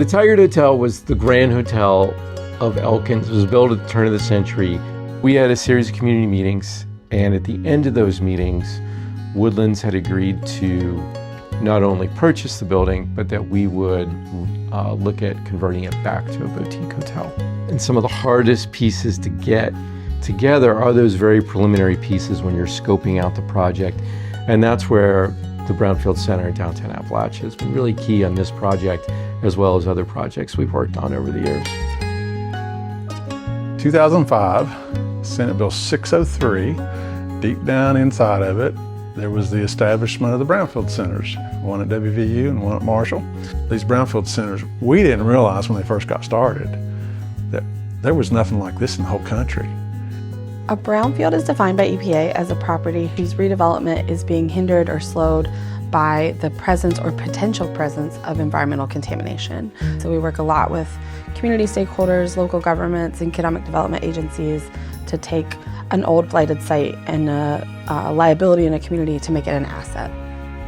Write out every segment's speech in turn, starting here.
The Tigard Hotel was the Grand Hotel of Elkins. It was built at the turn of the century. We had a series of community meetings, and at the end of those meetings, Woodlands had agreed to not only purchase the building, but that we would look at converting it back to a boutique hotel. And some of the hardest pieces to get together are those very preliminary pieces when you're scoping out the project. And that's where the Brownfield Center in downtown Appalachia has been really key on this project, as well as other projects we've worked on over the years. 2005, Senate Bill 603, deep down inside of it, there was the establishment of the Brownfield Centers, one at WVU and one at Marshall. These Brownfield Centers, we didn't realize when they first got started that there was nothing like this in the whole country. A brownfield is defined by EPA as a property whose redevelopment is being hindered or slowed by the presence or potential presence of environmental contamination. So we work a lot with community stakeholders, local governments, and economic development agencies to take an old blighted site and a liability in a community to make it an asset.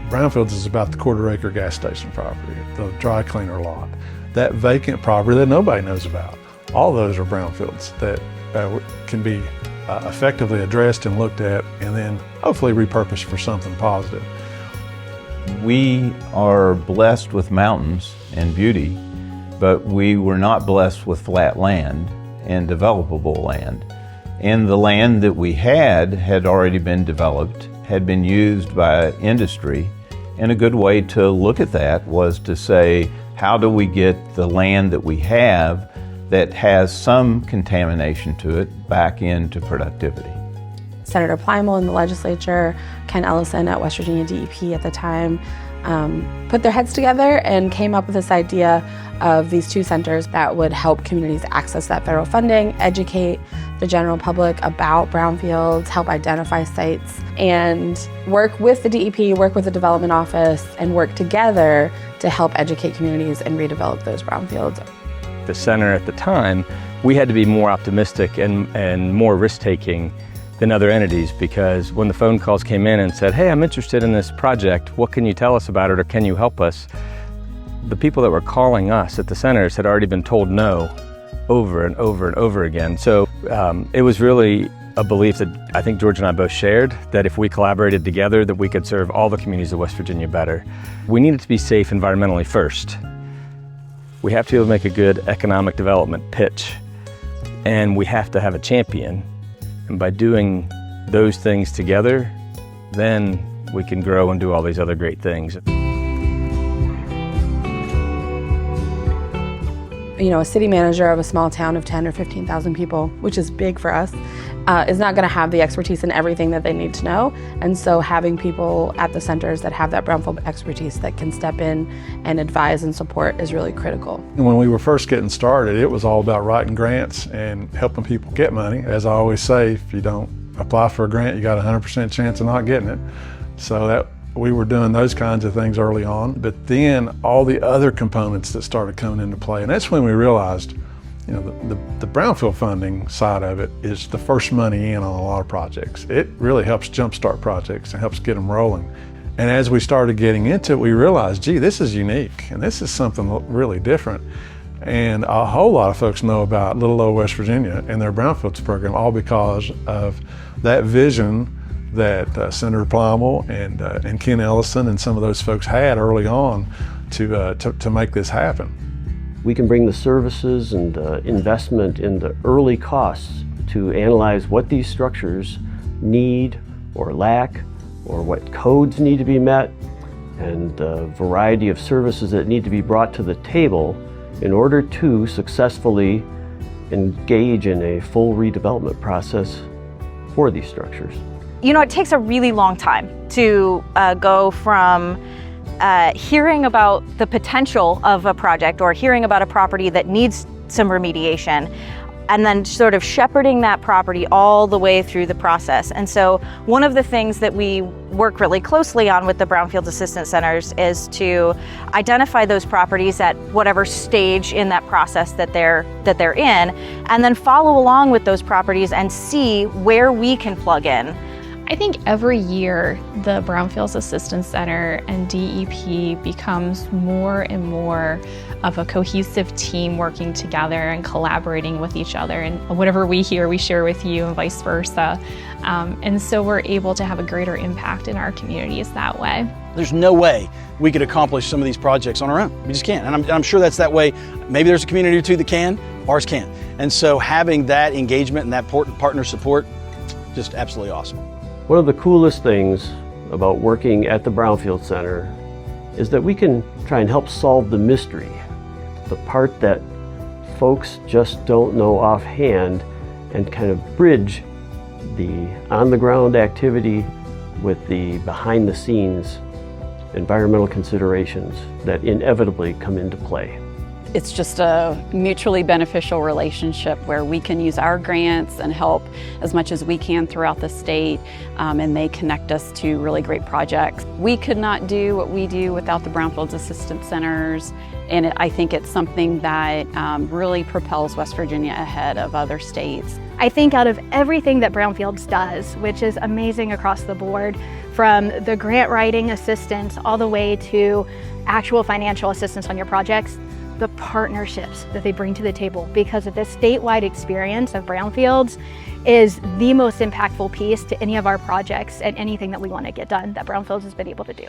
Brownfields is about the quarter-acre gas station property, the dry cleaner lot, that vacant property that nobody knows about. All those are brownfields that can be effectively addressed and looked at and then hopefully repurposed for something positive. We are blessed with mountains and beauty, but we were not blessed with flat land and developable land. And the land that we had already been developed, had been used by industry, and a good way to look at that was to say, how do we get the land that we have that has some contamination to it back into productivity? Senator Plymel in the legislature, Ken Ellison at West Virginia DEP at the time, put their heads together and came up with this idea of these two centers that would help communities access that federal funding, educate the general public about brownfields, help identify sites, and work with the DEP, work with the development office, and work together to help educate communities and redevelop those brownfields. The center at the time, we had to be more optimistic and more risk-taking than other entities, because when the phone calls came in and said, hey, I'm interested in this project, what can you tell us about it, or can you help us? The people that were calling us at the centers had already been told no over and over and over again. So it was really a belief that I think George and I both shared, that if we collaborated together, that we could serve all the communities of West Virginia better. We needed to be safe environmentally first. We have to be able to make a good economic development pitch, and we have to have a champion. And by doing those things together, then we can grow and do all these other great things. You know, a city manager of a small town of 10 or 15,000 people, which is big for us, is not going to have the expertise in everything that they need to know. And so having people at the centers that have that brownfield expertise that can step in and advise and support is really critical. When we were first getting started, it was all about writing grants and helping people get money. As I always say, if you don't apply for a grant, you got a 100% chance of not getting it. So we were doing those kinds of things early on, but then all the other components that started coming into play, and that's when we realized, you know, the brownfield funding side of it is the first money in on a lot of projects. It really helps jumpstart projects and helps get them rolling. And as we started getting into it, we realized, gee, this is unique, and this is something really different. And a whole lot of folks know about little old West Virginia and their brownfields program, all because of that vision that Senator Plymel and Ken Ellison and some of those folks had early on to make this happen. We can bring the services and investment in the early costs to analyze what these structures need or lack, or what codes need to be met, and the variety of services that need to be brought to the table in order to successfully engage in a full redevelopment process for these structures. You know, it takes a really long time to go from hearing about the potential of a project or hearing about a property that needs some remediation, and then sort of shepherding that property all the way through the process. And so one of the things that we work really closely on with the Brownfield Assistance Centers is to identify those properties at whatever stage in that process that they're in, and then follow along with those properties and see where we can plug in. I think every year the Brownfields Assistance Center and DEP becomes more and more of a cohesive team working together and collaborating with each other, and whatever we hear we share with you and vice versa. And so we're able to have a greater impact in our communities that way. There's no way we could accomplish some of these projects on our own. We just can't, and I'm sure that's that way. Maybe there's a community or two that can, ours can't. And so having that engagement and that partner support, just absolutely awesome. One of the coolest things about working at the Brownfield Center is that we can try and help solve the mystery, the part that folks just don't know offhand, and kind of bridge the on-the-ground activity with the behind-the-scenes environmental considerations that inevitably come into play. It's just a mutually beneficial relationship where we can use our grants and help as much as we can throughout the state, and they connect us to really great projects. We could not do what we do without the Brownfields Assistance Centers, and I think it's something that really propels West Virginia ahead of other states. I think out of everything that Brownfields does, which is amazing across the board, from the grant writing assistance all the way to actual financial assistance on your projects, the partnerships that they bring to the table, because of this statewide experience of Brownfields is the most impactful piece to any of our projects and anything that we want to get done that Brownfields has been able to do.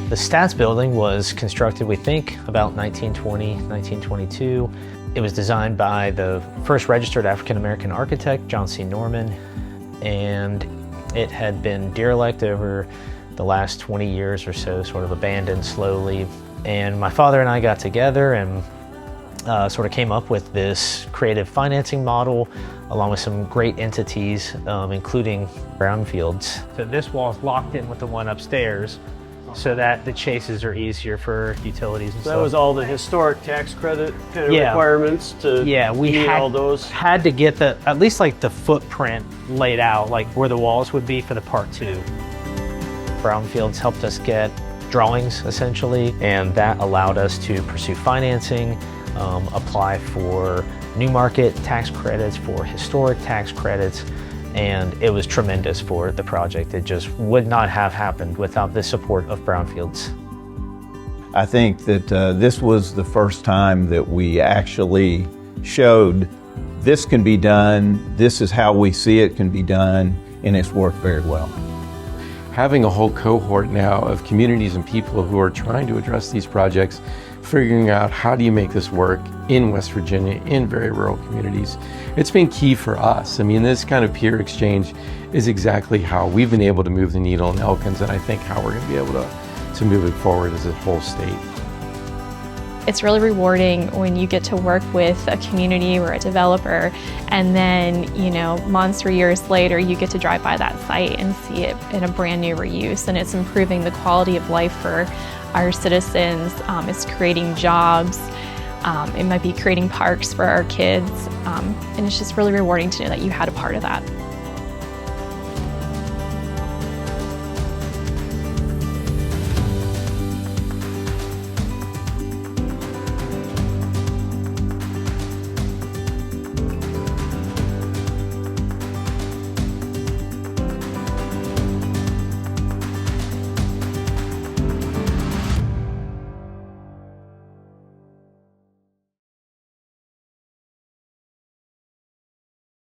The Stats Building was constructed, we think, about 1920, 1922. It was designed by the first registered African-American architect, John C. Norman, and it had been derelict over the last 20 years or so, sort of abandoned slowly. And my father and I got together and sort of came up with this creative financing model along with some great entities, including Brownfields. So this wall is locked in with the one upstairs, so that the chases are easier for utilities and stuff. That was all the historic tax credit kind of requirements to meet all those? Had to get at least like the footprint laid out, like where the walls would be for the part 2. Brownfields helped us get drawings essentially, and that allowed us to pursue financing, apply for new market tax credits, for historic tax credits, and it was tremendous for the project. It just would not have happened without the support of Brownfields. I think that this was the first time that we actually showed this can be done, this is how we see it can be done, and it's worked very well. Having a whole cohort now of communities and people who are trying to address these projects, figuring out how do you make this work in West Virginia, in very rural communities, it's been key for us. I mean, this kind of peer exchange is exactly how we've been able to move the needle in Elkins, and I think how we're going to be able to move it forward as a whole state. It's really rewarding when you get to work with a community or a developer, and then, you know, months or years later, you get to drive by that site and see it in a brand new reuse, and it's improving the quality of life for our citizens. It's creating jobs. It might be creating parks for our kids, and it's just really rewarding to know that you had a part of that.